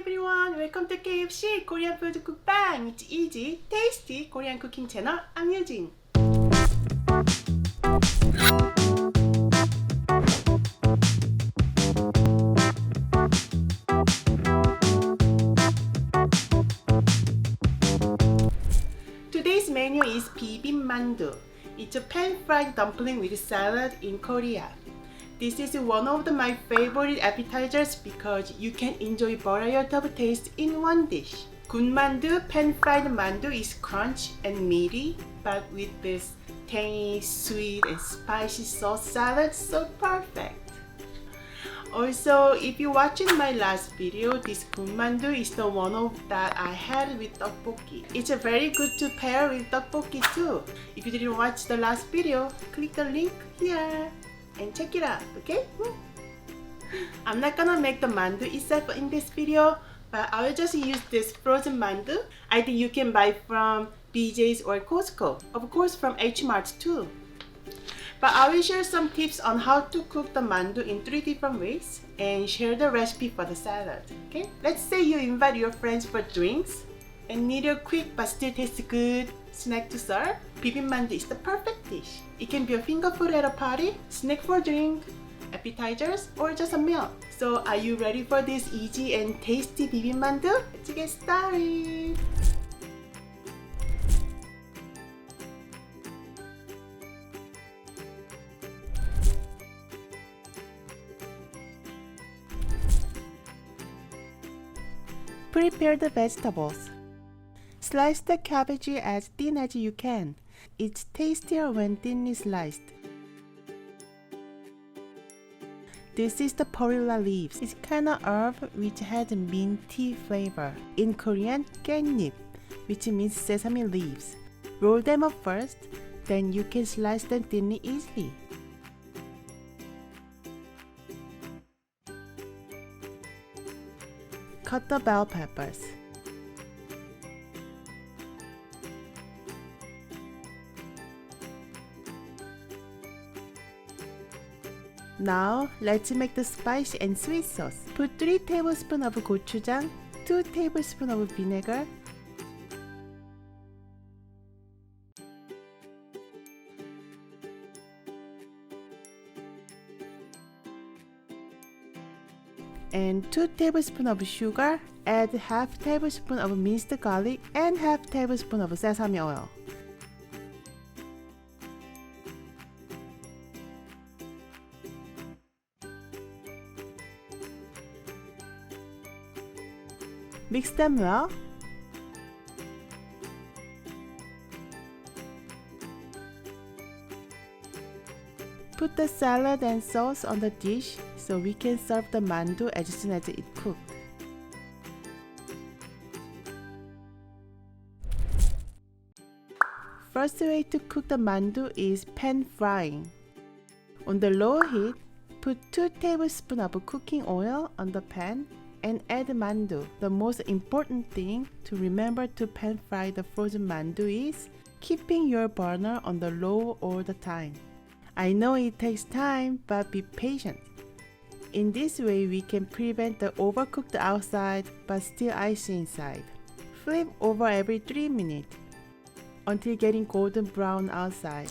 everyone, welcome to KFC Korean Food Cookbang. It's easy, tasty Korean cooking channel. I'm Yujin. Today's menu is BibimMandu. It's a pan-fried dumpling with salad in Korea. This is one of my favorite appetizers because you can enjoy variety of taste in one dish. Good mandu, pan-fried mandu is crunchy and meaty, but with this tangy, sweet, and spicy sauce salad, so perfect. Also, if you're watching my last video, this good mandu is the one that I had with tteokbokki. It's a very good to pair with tteokbokki too. If you didn't watch the last video, click the link here and check it out, okay? I'm not gonna make the mandu itself in this video, but I will just use this frozen mandu. I think you can buy from BJ's or Costco, of course from H-Mart too. But I will share some tips on how to cook the mandu in 3 different ways and share the recipe for the salad, okay? Let's say you invite your friends for drinks and need a quick but still tastes good snack to serve. BibimMandu is the perfect dish. It can be a finger food at a party, snack for drink, appetizers, or just a meal. So are you ready for this easy and tasty BibimMandu? Let's get started. Prepare the vegetables. Slice the cabbage as thin as you can. It's tastier when thinly sliced. This is the perilla leaves. It's kind of herb which has a minty flavor. In Korean, ggaenip, which means sesame leaves. Roll them up first, then you can slice them thinly easily. Cut the bell peppers. Now, let's make the spicy and sweet sauce. Put 3 tablespoons of Chu Jang, 2 tablespoons of vinegar, and 2 tablespoons of sugar. Add half tablespoon of minced garlic and half tablespoon of sesame oil. Mix them well. Put the salad and sauce on the dish so we can serve the mandu as soon as it's cooked. First way to cook the mandu is pan frying. On the low heat, put 2 tablespoons of cooking oil on the pan and add mandu. The most important thing to remember to pan fry the frozen mandu is keeping your burner on the low all the time. I know it takes time, but be patient. In this way, we can prevent the overcooked outside but still icy inside. Flip over every 3 minutes until getting golden brown outside.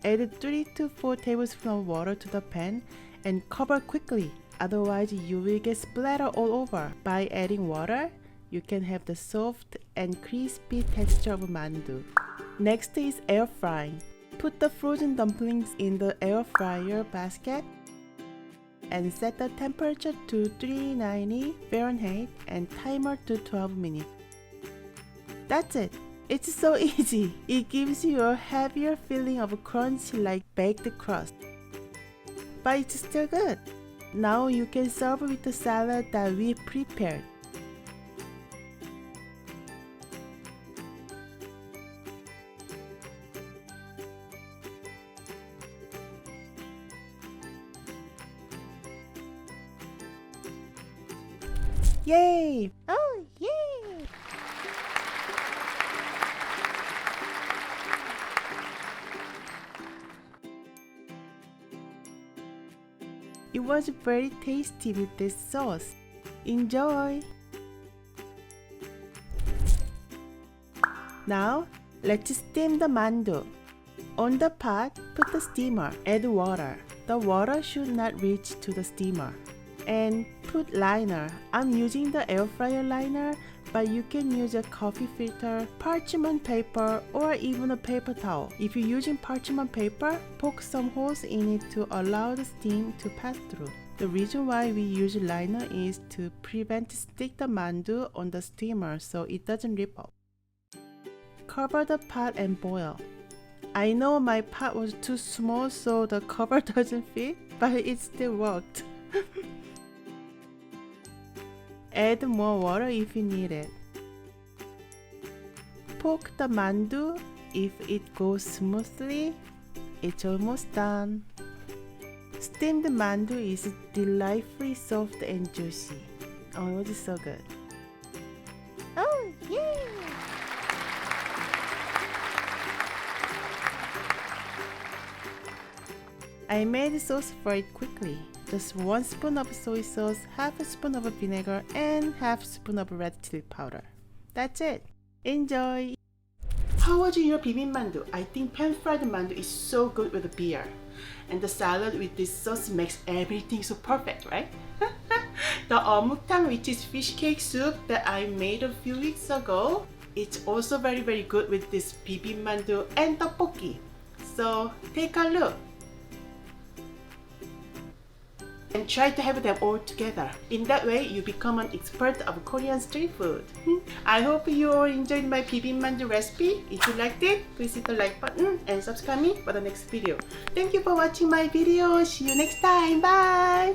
Add 3 to 4 tablespoons of water to the pan and cover quickly. Otherwise, you will get splatter all over. By adding water, you can have the soft and crispy texture of mandu. Next is air frying. Put the frozen dumplings in the air fryer basket and set the temperature to 390 Fahrenheit and timer to 12 minutes. That's it. It's so easy. It gives you a heavier feeling of crunch like baked crust. But it's still good. Now you can serve with the salad that we prepared. Yay! Oh, yay! It was very tasty with this sauce. Enjoy! Now, let's steam the mandu. On the pot, put the steamer. Add water. The water should not reach to the steamer. And put liner. I'm using the air fryer liner, but you can use a coffee filter, parchment paper, or even a paper towel. If you're using parchment paper, poke some holes in it to allow the steam to pass through. The reason why we use liner is to prevent stick the mandu on the steamer so it doesn't rip off. Cover the pot and boil. I know my pot was too small so the cover doesn't fit, but it still worked. Add more water if you need it. Poke the mandu. If it goes smoothly, it's almost done. Steamed mandu is delightfully soft and juicy. Oh, it was so good. Oh, yeah! I made sauce for it quickly. Just 1 spoon of soy sauce, half a spoon of vinegar, and half a spoon of red chili powder. That's it. Enjoy! How was your BibimMandu? I think pan-fried mandu is so good with beer. And the salad with this sauce makes everything so perfect, right? The 어묵탕, which is fish cake soup that I made a few weeks ago, it's also very good with this BibimMandu and tteokbokki. So take a look and try to have them all together. In that way, you become an expert of Korean street food. I hope you all enjoyed my BibimMandu recipe. If you liked it, please hit the like button and subscribe me for the next video. Thank you for watching my video. See you next time. Bye!